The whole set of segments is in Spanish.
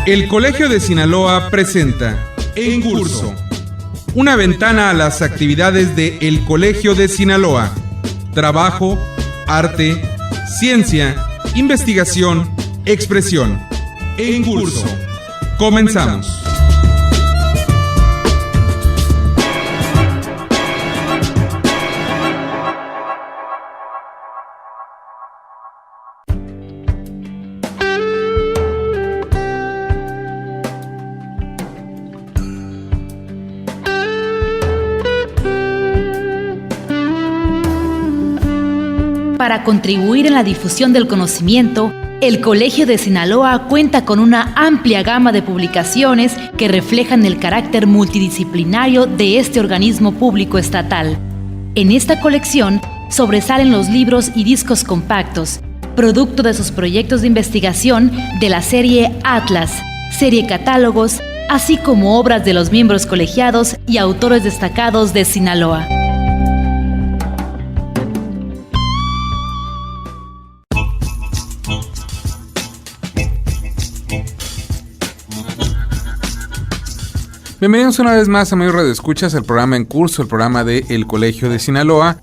El Colegio de Sinaloa presenta En Curso, una ventana a las actividades de El Colegio de Sinaloa. Trabajo, arte, ciencia, investigación, expresión. En Curso. Comenzamos. Para contribuir en la difusión del conocimiento, el Colegio de Sinaloa cuenta con una amplia gama de publicaciones que reflejan el carácter multidisciplinario de este organismo público estatal. En esta colección sobresalen los libros y discos compactos, producto de sus proyectos de investigación de la serie Atlas, serie Catálogos, así como obras de los miembros colegiados y autores destacados de Sinaloa. Bienvenidos una vez más, amigos radioescuchas, al programa En Curso, el programa de El Colegio de Sinaloa.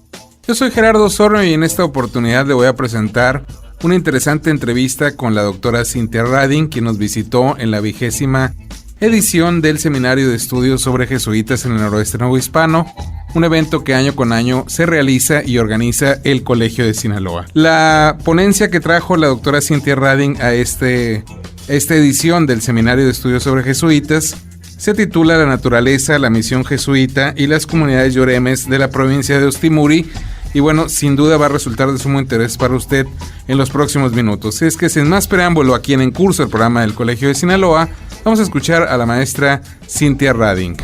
Yo soy Gerardo Osornio y en esta oportunidad le voy a presentar una interesante entrevista con la doctora Cintia Rading, quien nos visitó en la 20ª edición del Seminario de Estudios sobre Jesuitas en el Noroeste Novohispano, un evento que año con año se realiza y organiza el Colegio de Sinaloa. La ponencia que trajo la doctora Cintia Rading a esta edición del Seminario de Estudios sobre Jesuitas se titula La naturaleza, la misión jesuita y las comunidades yoremes de la provincia de Ostimuri. Y bueno, sin duda va a resultar de sumo interés para usted en los próximos minutos. Es que sin más preámbulo, aquí en Curso, el programa del Colegio de Sinaloa, vamos a escuchar a la maestra Cintia Rading.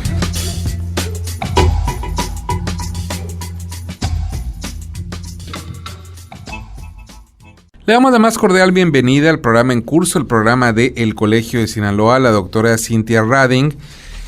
Le damos la más cordial bienvenida al programa En Curso, el programa de El Colegio de Sinaloa, la doctora Cintia Rading,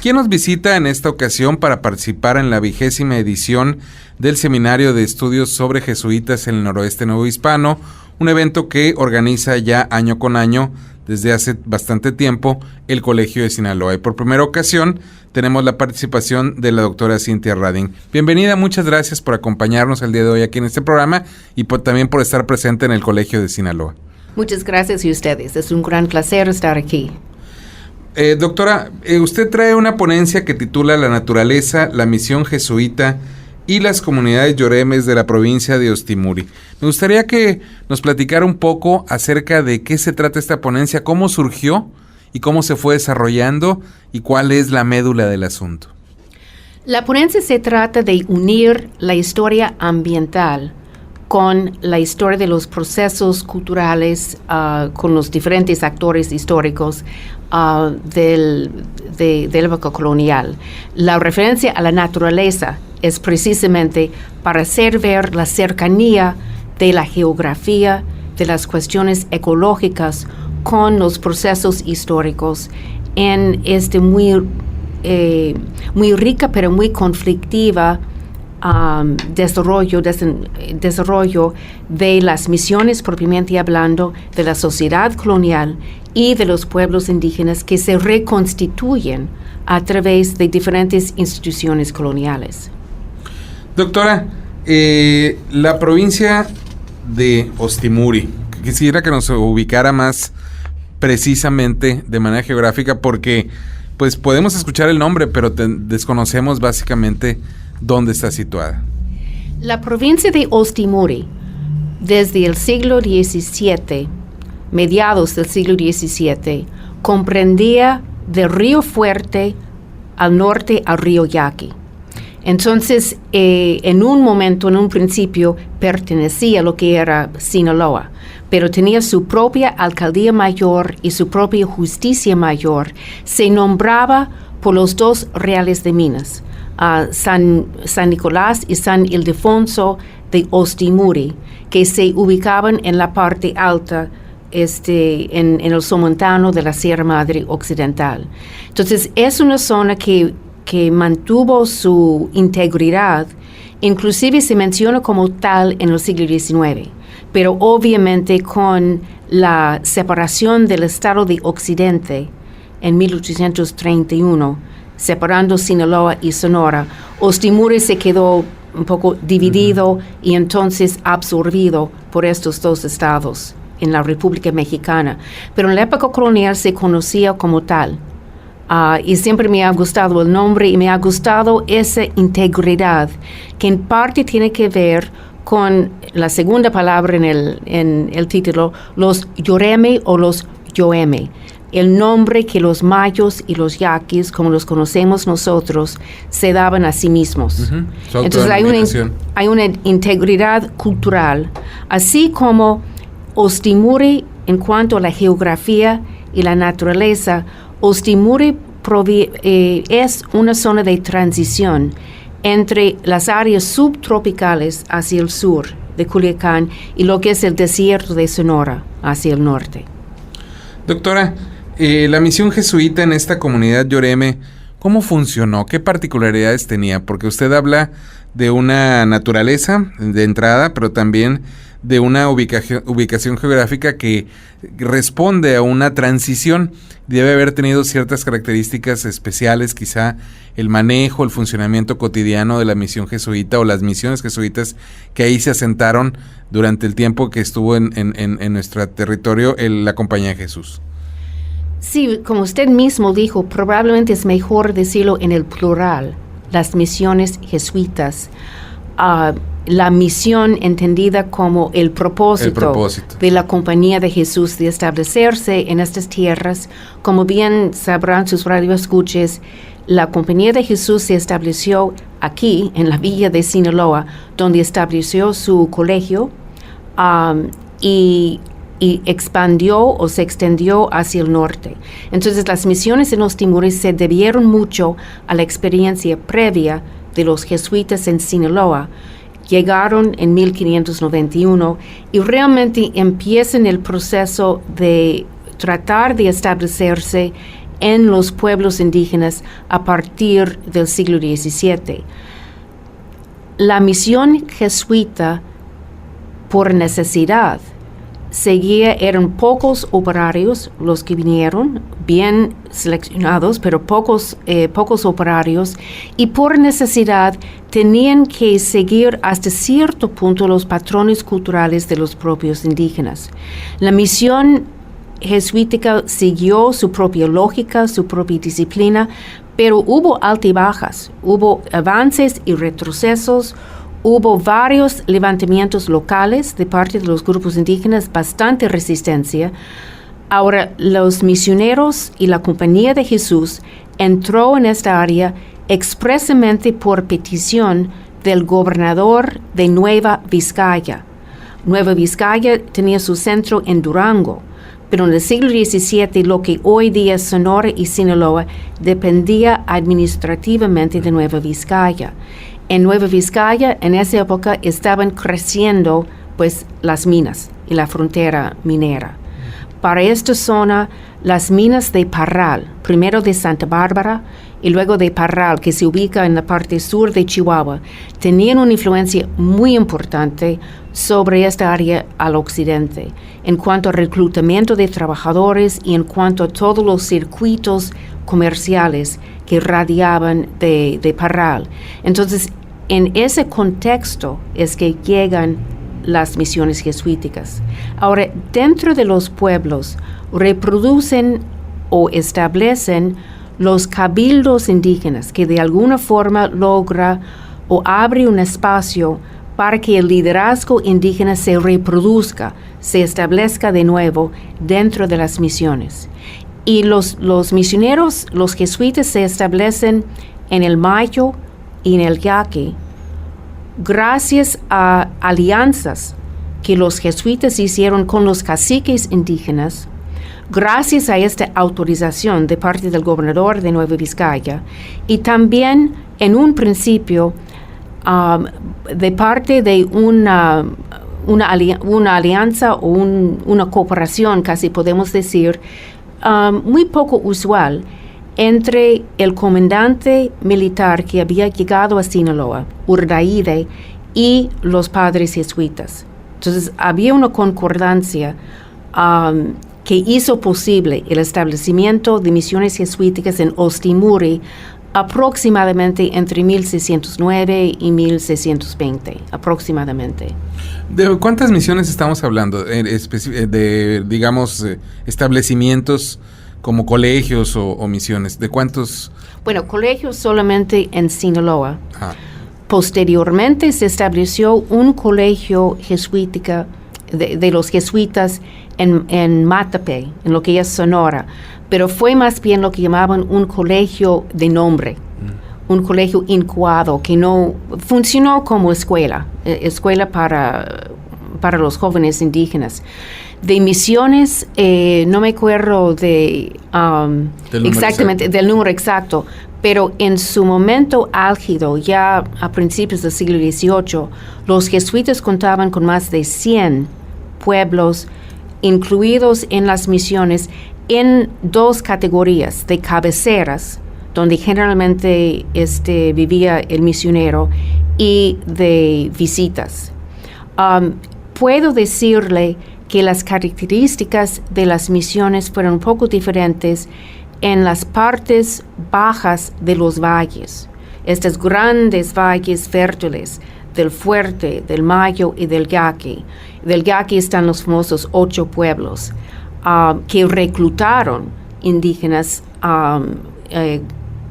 quien nos visita en esta ocasión para participar en la 20ª edición del Seminario de Estudios sobre Jesuitas en el Noroeste Novohispano, un evento que organiza ya año con año, desde hace bastante tiempo, el Colegio de Sinaloa. Y por primera ocasión tenemos la participación de la doctora Cintia Rading. Bienvenida, muchas gracias por acompañarnos el día de hoy aquí en este programa y también por estar presente en el Colegio de Sinaloa. Muchas gracias a ustedes, es un gran placer estar aquí. Doctora, usted trae una ponencia que titula La naturaleza, la misión jesuita y las comunidades yoremes de la provincia de Ostimuri. Me gustaría que nos platicara un poco acerca de qué se trata esta ponencia, cómo surgió y cómo se fue desarrollando y cuál es la médula del asunto. La ponencia se trata de unir la historia ambiental con la historia de los procesos culturales, con los diferentes actores históricos de la época colonial. La referencia a la naturaleza es precisamente para hacer ver la cercanía de la geografía, de las cuestiones ecológicas con los procesos históricos en muy rica pero muy conflictiva desarrollo de las misiones propiamente hablando, de la sociedad colonial y de los pueblos indígenas que se reconstituyen a través de diferentes instituciones coloniales. Doctora, la provincia de Ostimuri, quisiera que nos ubicara más precisamente de manera geográfica porque pues podemos escuchar el nombre, pero desconocemos básicamente dónde está situada. La provincia de Ostimuri, desde el siglo XVII, mediados del siglo XVII, comprendía de Río Fuerte al norte al río Yaqui. Entonces, en un principio, pertenecía a lo que era Sinaloa, pero tenía su propia alcaldía mayor y su propia justicia mayor. Se nombraba por los dos reales de Minas, San Nicolás y San Ildefonso de Ostimuri, que se ubicaban en la parte alta en el somontano de la Sierra Madre Occidental. Entonces, es una zona que mantuvo su integridad, inclusive se menciona como tal en el siglo XIX, pero obviamente con la separación del Estado de Occidente en 1831, separando Sinaloa y Sonora. Ostimuri se quedó un poco dividido y entonces absorbido por estos dos estados en la República Mexicana. Pero en la época colonial se conocía como tal. Y siempre me ha gustado el nombre y me ha gustado esa integridad que en parte tiene que ver con la segunda palabra en el título, los Yoreme o los Yoeme, el nombre que los mayos y los yaquis, como los conocemos nosotros, se daban a sí mismos. Entonces hay una integridad cultural, así como Ostimuri en cuanto a la geografía y la naturaleza. Ostimuri es una zona de transición entre las áreas subtropicales hacia el sur de Culiacán y lo que es el desierto de Sonora hacia el norte. Doctora, la misión jesuita en esta comunidad Yoreme, ¿cómo funcionó? ¿Qué particularidades tenía? Porque usted habla de una naturaleza de entrada, pero también de una ubicación geográfica que responde a una transición. Debe haber tenido ciertas características especiales, quizá el manejo, el funcionamiento cotidiano de la misión jesuita o las misiones jesuitas que ahí se asentaron durante el tiempo que estuvo en nuestro territorio la Compañía de Jesús. Sí, como usted mismo dijo, probablemente es mejor decirlo en el plural, las misiones jesuitas. La misión entendida como el propósito de la Compañía de Jesús de establecerse en estas tierras. Como bien sabrán sus radioescuchas, la Compañía de Jesús se estableció aquí, en la villa de Sinaloa, donde estableció su colegio y expandió o se extendió hacia el norte. Entonces las misiones en Ostimuri se debieron mucho a la experiencia previa de los jesuitas en Sinaloa. Llegaron en 1591 y realmente empiezan el proceso de tratar de establecerse en los pueblos indígenas a partir del siglo XVII. La misión jesuita, por necesidad, eran pocos operarios los que vinieron, bien seleccionados, pero pocos operarios, y por necesidad tenían que seguir hasta cierto punto los patrones culturales de los propios indígenas. La misión jesuítica siguió su propia lógica, su propia disciplina, pero hubo altibajas, hubo avances y retrocesos. Hubo varios levantamientos locales de parte de los grupos indígenas, bastante resistencia. Ahora, los misioneros y la Compañía de Jesús entró en esta área expresamente por petición del gobernador de Nueva Vizcaya. Nueva Vizcaya tenía su centro en Durango, pero en el siglo XVII lo que hoy día es Sonora y Sinaloa dependía administrativamente de Nueva Vizcaya. En Nueva Vizcaya, en esa época, estaban creciendo pues las minas y la frontera minera. Para esta zona, las minas de Parral, primero de Santa Bárbara y luego de Parral, que se ubica en la parte sur de Chihuahua, tenían una influencia muy importante sobre esta área al occidente, en cuanto al reclutamiento de trabajadores y en cuanto a todos los circuitos comerciales que radiaban de Parral. Entonces, en ese contexto es que llegan las misiones jesuíticas. Ahora, dentro de los pueblos, reproducen o establecen los cabildos indígenas, que de alguna forma logra o abre un espacio para que el liderazgo indígena se reproduzca, se establezca de nuevo dentro de las misiones. Y los misioneros, los jesuitas, se establecen en el Mayo y en el Yaqui gracias a alianzas que los jesuitas hicieron con los caciques indígenas, gracias a esta autorización de parte del gobernador de Nueva Vizcaya y también en un principio de parte de una alianza o una cooperación, casi podemos decir, muy poco usual entre el comandante militar que había llegado a Sinaloa, Urdaide, y los padres jesuitas. Entonces había una concordancia que hizo posible el establecimiento de misiones jesuíticas en Ostimuri aproximadamente entre 1609 y 1620, aproximadamente. ¿De cuántas misiones estamos hablando? Digamos, establecimientos como colegios o misiones. ¿De cuántos? Bueno, colegios solamente en Sinaloa. Posteriormente se estableció un colegio jesuítica de los jesuitas en Matapé, en lo que es Sonora, pero fue más bien lo que llamaban un colegio de nombre, un colegio incuado que no funcionó como escuela para los jóvenes indígenas. De misiones, no me acuerdo del número exacto, pero en su momento álgido, ya a principios del siglo XVIII, los jesuitas contaban con más de 100 pueblos incluidos en las misiones en dos categorías, de cabeceras, donde generalmente vivía el misionero, y de visitas. Puedo decirle que las características de las misiones fueron un poco diferentes en las partes bajas de los valles, estos grandes valles fértiles del Fuerte, del Mayo y del Yaqui. Del Yaqui están los famosos 8 pueblos que reclutaron indígenas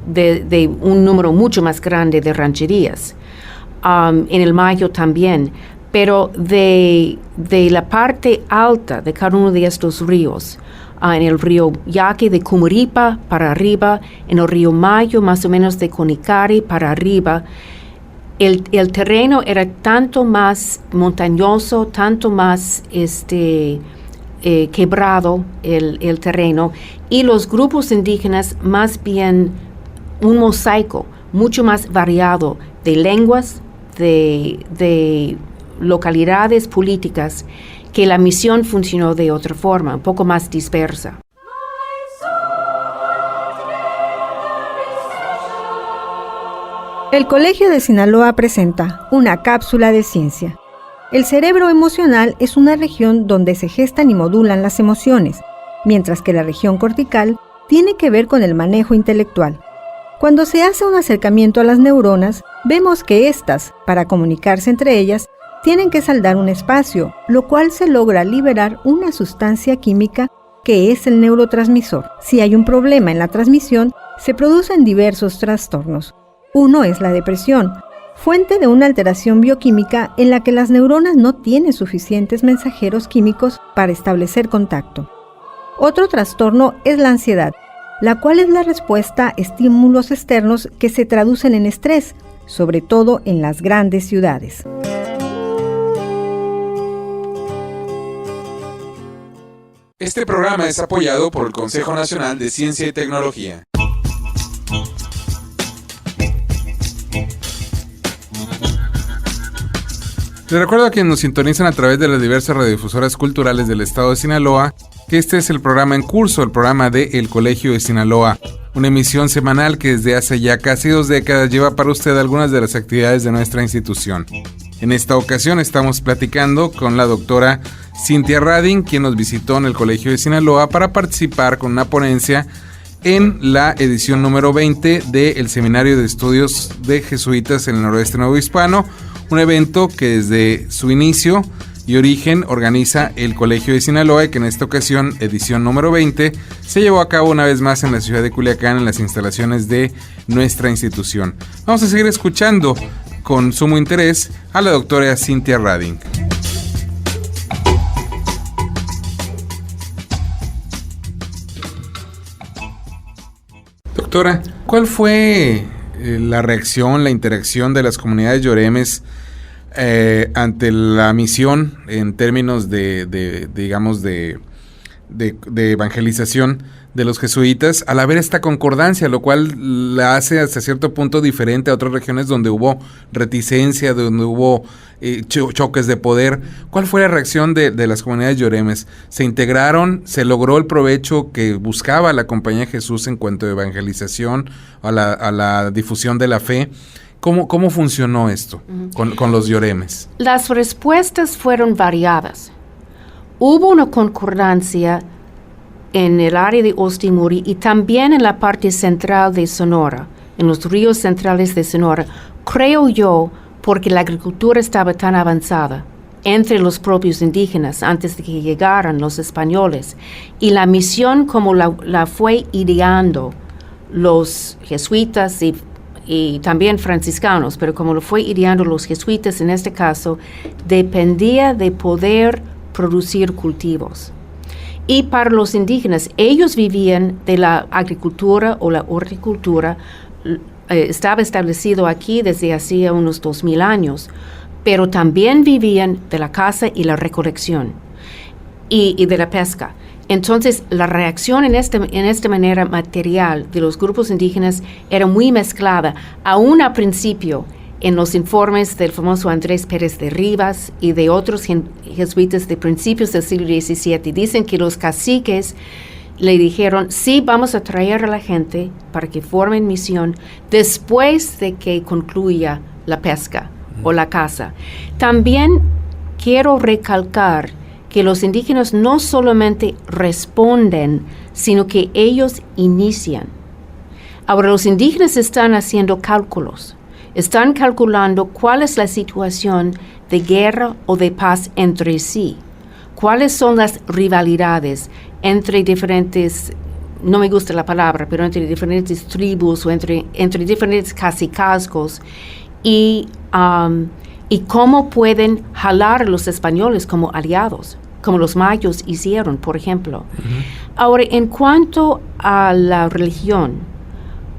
de un número mucho más grande de rancherías. En el Mayo también, pero de la parte alta de cada uno de estos ríos, en el río Yaqui de Cumuripa para arriba, en el río Mayo más o menos de Conicari para arriba, el terreno era tanto más montañoso, tanto más quebrado el terreno, y los grupos indígenas más bien un mosaico mucho más variado de lenguas, de localidades políticas, que la misión funcionó de otra forma, un poco más dispersa. El Colegio de Sinaloa presenta una cápsula de ciencia. El cerebro emocional es una región donde se gestan y modulan las emociones, mientras que la región cortical tiene que ver con el manejo intelectual. Cuando se hace un acercamiento a las neuronas, vemos que éstas, para comunicarse entre ellas, tienen que saldar un espacio, lo cual se logra liberar una sustancia química que es el neurotransmisor. Si hay un problema en la transmisión, se producen diversos trastornos. Uno es la depresión, fuente de una alteración bioquímica en la que las neuronas no tienen suficientes mensajeros químicos para establecer contacto. Otro trastorno es la ansiedad, la cual es la respuesta a estímulos externos que se traducen en estrés, sobre todo en las grandes ciudades. Este programa es apoyado por el Consejo Nacional de Ciencia y Tecnología. Les recuerdo a quienes nos sintonizan a través de las diversas radiodifusoras culturales del estado de Sinaloa que este es el programa en curso, el programa de El Colegio de Sinaloa, una emisión semanal que desde hace ya casi 2 décadas lleva para usted algunas de las actividades de nuestra institución. En esta ocasión estamos platicando con la doctora Cintia Rading, quien nos visitó en el Colegio de Sinaloa para participar con una ponencia en la edición número 20 del Seminario de Estudios de Jesuitas en el Noroeste Nuevo Hispano, un evento que desde su inicio y origen organiza el Colegio de Sinaloa y que en esta ocasión, edición número 20, se llevó a cabo una vez más en la ciudad de Culiacán, en las instalaciones de nuestra institución. Vamos a seguir escuchando con sumo interés a la doctora Cintia Rading. Doctora, ¿cuál fue la reacción, la interacción de las comunidades yoremes ante la misión en términos de evangelización de los jesuitas al haber esta concordancia, lo cual la hace hasta cierto punto diferente a otras regiones donde hubo reticencia, donde hubo choques de poder? ¿Cuál fue la reacción de las comunidades yoremes? ¿Se integraron? ¿Se logró el provecho que buscaba la Compañía de Jesús en cuanto a evangelización, a la difusión de la fe? ¿Cómo funcionó esto con los yoremes? Las respuestas fueron variadas. Hubo una concordancia en el área de Ostimuri y también en la parte central de Sonora, en los ríos centrales de Sonora, creo yo, porque la agricultura estaba tan avanzada entre los propios indígenas antes de que llegaran los españoles, y la misión como la fue ideando los jesuitas y también franciscanos, pero como lo fue ideando los jesuitas en este caso, dependía de poder producir cultivos. Y para los indígenas, ellos vivían de la agricultura o la horticultura, estaba establecido aquí desde hacía unos 2000 años, pero también vivían de la caza y la recolección y de la pesca. Entonces, la reacción en esta manera material de los grupos indígenas era muy mezclada. Aún al principio, en los informes del famoso Andrés Pérez de Rivas y de otros jesuitas de principios del siglo XVII, dicen que los caciques le dijeron, sí, vamos a traer a la gente para que formen misión después de que concluya la pesca o la caza. También quiero recalcar que los indígenas no solamente responden, sino que ellos inician. Ahora, los indígenas están haciendo cálculos. Están calculando cuál es la situación de guerra o de paz entre sí. Cuáles son las rivalidades entre diferentes, no me gusta la palabra, pero entre diferentes tribus o entre diferentes cacicazgos y cómo pueden jalar a los españoles como aliados, como los mayos hicieron, por ejemplo. Uh-huh. Ahora, en cuanto a la religión,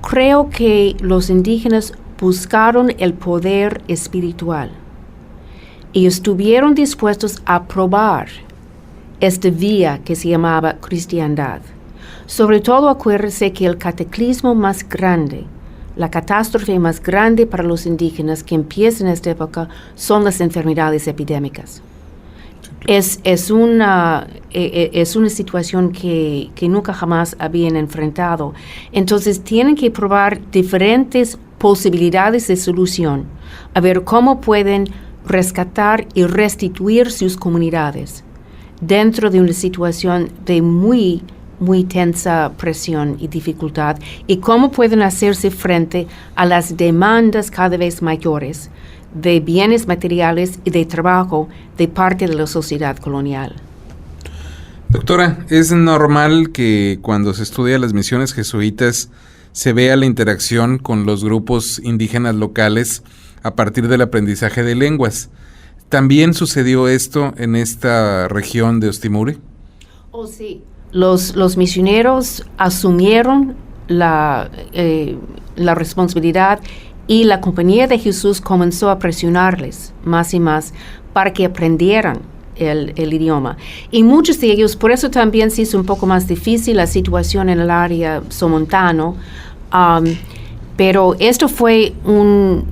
creo que los indígenas buscaron el poder espiritual y estuvieron dispuestos a probar esta vía que se llamaba cristiandad. Sobre todo, acuérdense que el cataclismo más grande, la catástrofe más grande para los indígenas que empieza en esta época son las enfermedades epidémicas. Es una situación que nunca jamás habían enfrentado. Entonces tienen que probar diferentes posibilidades de solución, a ver cómo pueden rescatar y restituir sus comunidades dentro de una situación de muy tensa presión y dificultad, y cómo pueden hacerse frente a las demandas cada vez mayores de bienes materiales y de trabajo de parte de la sociedad colonial. Doctora, ¿es normal que cuando se estudia las misiones jesuitas se vea la interacción con los grupos indígenas locales a partir del aprendizaje de lenguas? ¿También sucedió esto en esta región de Ostimuri? Oh, sí. Los misioneros asumieron la responsabilidad, y la Compañía de Jesús comenzó a presionarles más y más para que aprendieran el idioma. Y muchos de ellos, por eso también se hizo un poco más difícil la situación en el área somontano, pero esto fue un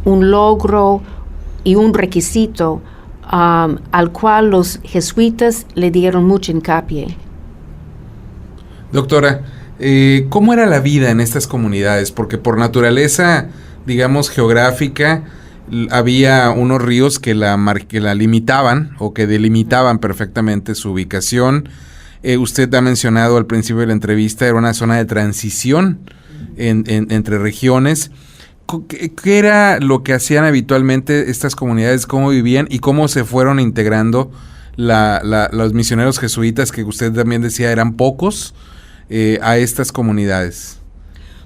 logro y un requisito al cual los jesuitas le dieron mucho hincapié. Doctora, ¿cómo era la vida en estas comunidades? Porque por naturaleza, digamos, geográfica, había unos ríos que la limitaban o que delimitaban perfectamente su ubicación. Usted ha mencionado al principio de la entrevista, era una zona de transición entre regiones. ¿Qué era lo que hacían habitualmente estas comunidades? ¿Cómo vivían y cómo se fueron integrando los misioneros jesuitas, que usted también decía eran pocos, a estas comunidades?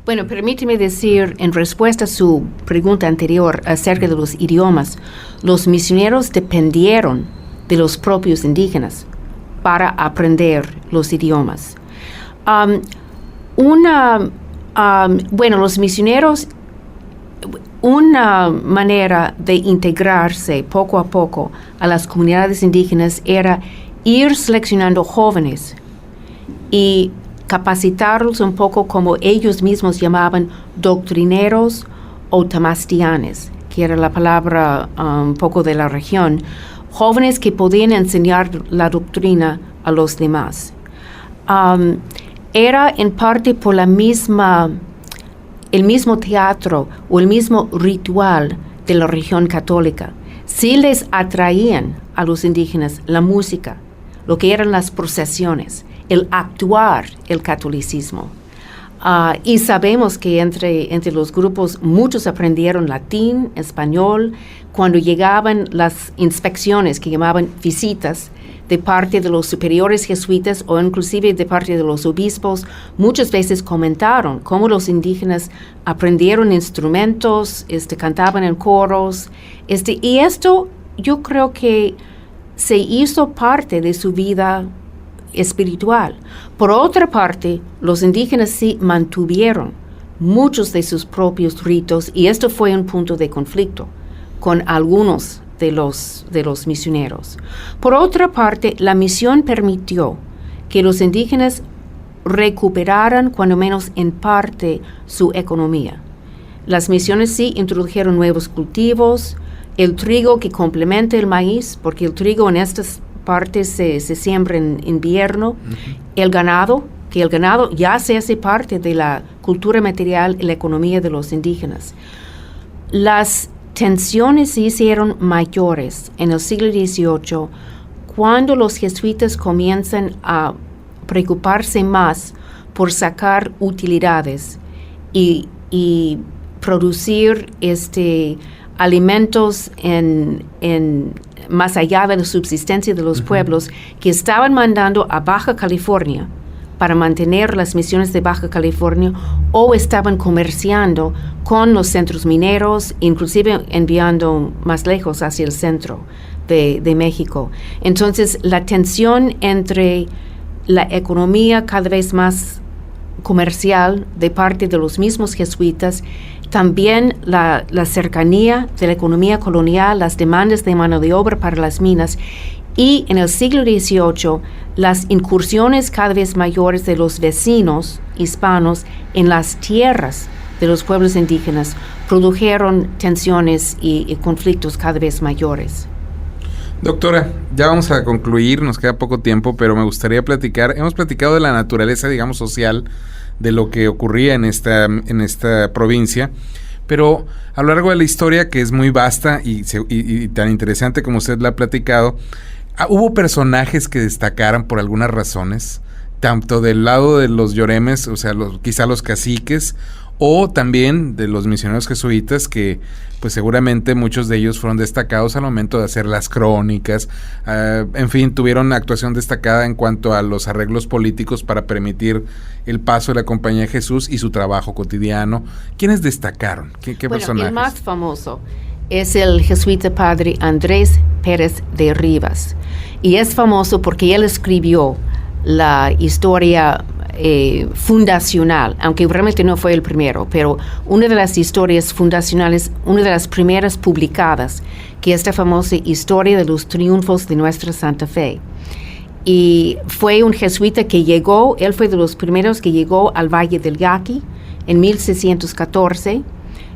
Bueno, permíteme decir, en respuesta a su pregunta anterior acerca de los idiomas, los misioneros dependieron de los propios indígenas para aprender los idiomas. Los misioneros, una manera de integrarse poco a poco a las comunidades indígenas era ir seleccionando jóvenes y capacitarlos un poco, como ellos mismos llamaban, doctrineros o tamastianes, que era la palabra un poco de la región, jóvenes que podían enseñar la doctrina a los demás. Era en parte por el mismo teatro o el mismo ritual de la religión católica. Sí les atraían a los indígenas la música, lo que eran las procesiones, el actuar el catolicismo. Y sabemos que entre los grupos muchos aprendieron latín, español. Cuando llegaban las inspecciones, que llamaban visitas, de parte de los superiores jesuitas o inclusive de parte de los obispos, muchas veces comentaron cómo los indígenas aprendieron instrumentos, cantaban en coros, y esto yo creo que se hizo parte de su vida espiritual. Por otra parte, los indígenas sí mantuvieron muchos de sus propios ritos, y esto fue un punto de conflicto con algunos de los misioneros. Por otra parte, la misión permitió que los indígenas recuperaran, cuando menos en parte, su economía. Las misiones sí introdujeron nuevos cultivos, el trigo que complementa el maíz, porque el trigo en estas partes se siembra en invierno, el ganado, que el ganado ya se hace parte de la cultura material y la economía de los indígenas. Las tensiones se hicieron mayores en el siglo XVIII cuando los jesuitas comienzan a preocuparse más por sacar utilidades y producir alimentos más allá de la subsistencia de los pueblos, que estaban mandando a Baja California para mantener las misiones de Baja California, o estaban comerciando con los centros mineros, inclusive enviando más lejos hacia el centro de México. Entonces, la tensión entre la economía cada vez más comercial de parte de los mismos jesuitas, también la cercanía de la economía colonial, las demandas de mano de obra para las minas, y en el siglo XVIII, las incursiones cada vez mayores de los vecinos hispanos en las tierras de los pueblos indígenas produjeron tensiones y conflictos cada vez mayores. Doctora, ya vamos a concluir, nos queda poco tiempo, pero me gustaría hemos platicado de la naturaleza, digamos, social, de lo que ocurría en esta provincia, pero a lo largo de la historia, que es muy vasta y tan interesante como usted la ha platicado, ¿hubo personajes que destacaran por algunas razones, tanto del lado de los yoremes, o sea, quizá los caciques, o también de los misioneros jesuitas, que pues seguramente muchos de ellos fueron destacados al momento de hacer las crónicas, en fin, tuvieron actuación destacada en cuanto a los arreglos políticos para permitir el paso de la Compañía de Jesús y su trabajo cotidiano? ¿Quiénes destacaron? ¿Qué personajes? El más famoso es el jesuita padre Andrés Pérez de Rivas, y es famoso porque él escribió la historia fundacional, aunque realmente no fue el primero, pero una de las historias fundacionales, una de las primeras publicadas, que es esta famosa historia de los triunfos de nuestra Santa Fe. Y fue un jesuita que él fue de los primeros que llegó al Valle del Yaqui en 1614,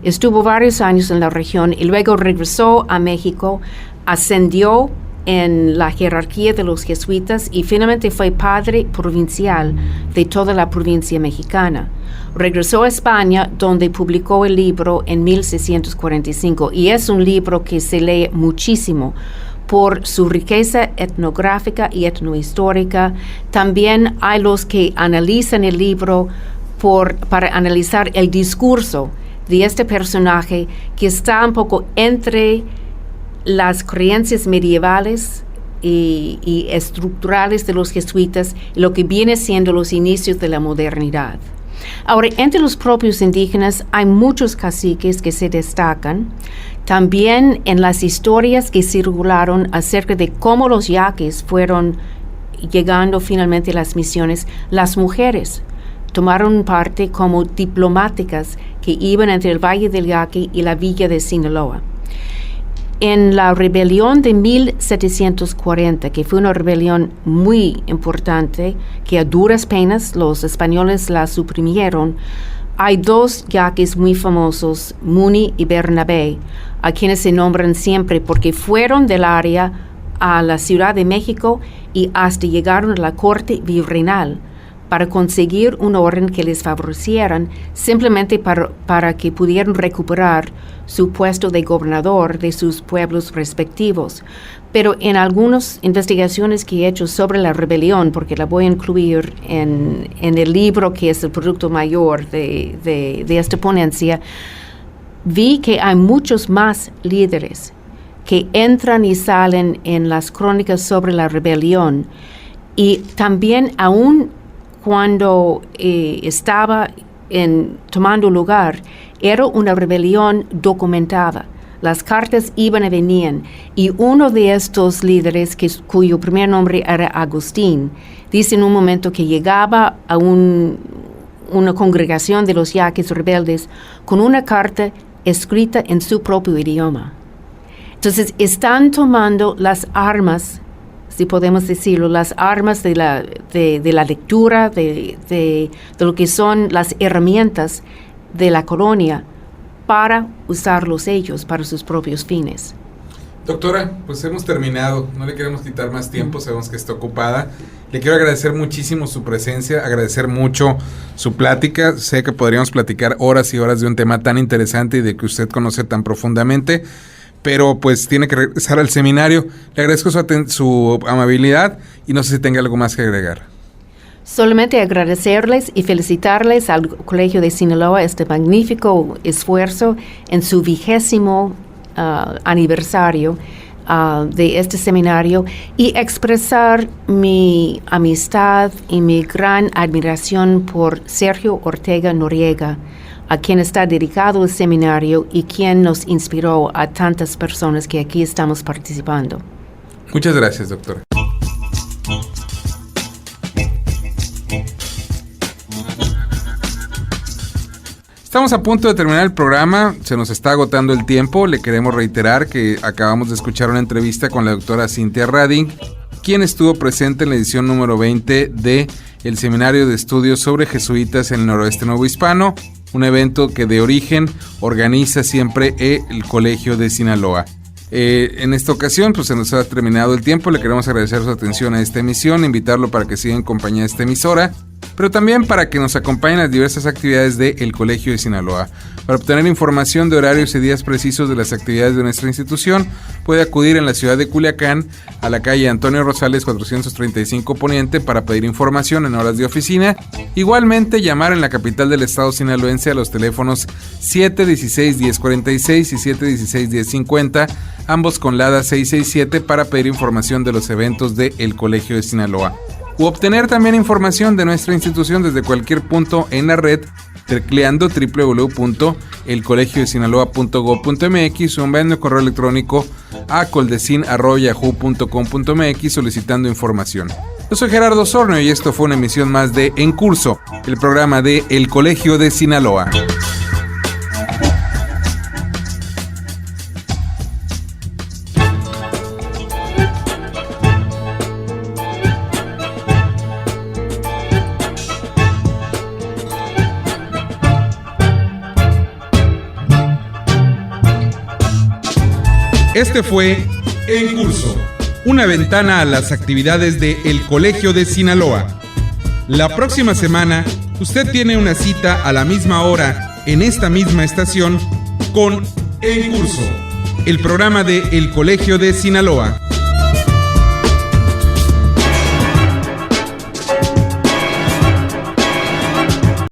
estuvo varios años en la región y luego regresó a México, ascendió en la jerarquía de los jesuitas y finalmente fue padre provincial de toda la provincia mexicana. Regresó a España, donde publicó el libro en 1645, y es un libro que se lee muchísimo por su riqueza etnográfica y etnohistórica. También hay los que analizan el libro para analizar el discurso de este personaje, que está un poco entre las creencias medievales y estructurales de los jesuitas, lo que viene siendo los inicios de la modernidad. Ahora, entre los propios indígenas hay muchos caciques que se destacan. También en las historias que circularon acerca de cómo los yaquis fueron llegando finalmente a las misiones, las mujeres tomaron parte como diplomáticas que iban entre el Valle del Yaqui y la villa de Sinaloa. En la rebelión de 1740, que fue una rebelión muy importante, que a duras penas los españoles la suprimieron, hay dos yaquis muy famosos, Muni y Bernabé, a quienes se nombran siempre porque fueron del área a la Ciudad de México y hasta llegaron a la corte virreinal para conseguir una orden que les favorecieran, simplemente para que pudieran recuperar su puesto de gobernador de sus pueblos respectivos. Pero en algunas investigaciones que he hecho sobre la rebelión, porque la voy a incluir en el libro que es el producto mayor de esta ponencia, vi que hay muchos más líderes que entran y salen en las crónicas sobre la rebelión. Y también aún cuando estaba tomando lugar, era una rebelión documentada. Las cartas iban y venían. Y uno de estos líderes, cuyo primer nombre era Agustín, dice en un momento que llegaba a una congregación de los yaquis rebeldes con una carta escrita en su propio idioma. Entonces, están tomando las armas, si podemos decirlo, las armas de la lectura, de lo que son las herramientas de la colonia para usarlos ellos para sus propios fines. Doctora, pues hemos terminado, no le queremos quitar más tiempo, sabemos que está ocupada. Le quiero agradecer muchísimo su presencia, agradecer mucho su plática. Sé que podríamos platicar horas y horas de un tema tan interesante y de que usted conoce tan profundamente, pero pues tiene que regresar al seminario. Le agradezco su amabilidad y no sé si tenga algo más que agregar. Solamente agradecerles y felicitarles al Colegio de Sinaloa este magnífico esfuerzo en su 20º aniversario de este seminario y expresar mi amistad y mi gran admiración por Sergio Ortega Noriega, a quien está dedicado el seminario y quien nos inspiró a tantas personas que aquí estamos participando. Muchas gracias, doctora. Estamos a punto de terminar el programa, se nos está agotando el tiempo. Le queremos reiterar que acabamos de escuchar una entrevista con la doctora Cynthia Rading, quien estuvo presente en la edición número 20 de el Seminario de Estudios sobre Jesuitas en el Noroeste Nuevo Hispano, un evento que de origen organiza siempre el Colegio de Sinaloa. En esta ocasión pues se nos ha terminado el tiempo. Le queremos agradecer su atención a esta emisión, invitarlo para que siga en compañía de esta emisora, pero también para que nos acompañen en las diversas actividades del Colegio de Sinaloa. Para obtener información de horarios y días precisos de las actividades de nuestra institución, puede acudir en la ciudad de Culiacán a la calle Antonio Rosales 435 Poniente para pedir información en horas de oficina. Igualmente, llamar en la capital del estado sinaloense a los teléfonos 716-1046 y 716-1050, ambos con LADA 667, para pedir información de los eventos del Colegio de Sinaloa. U obtener también información de nuestra institución desde cualquier punto en la red, tecleando www.elcolegiodesinaloa.gov.mx o enviando correo electrónico a coldecin@yahoo.com.mx solicitando información. Yo soy Gerardo Osornio y esto fue una emisión más de En Curso, el programa de El Colegio de Sinaloa. Este fue En Curso, una ventana a las actividades de El Colegio de Sinaloa. La próxima semana, usted tiene una cita a la misma hora en esta misma estación con En Curso, el programa de El Colegio de Sinaloa.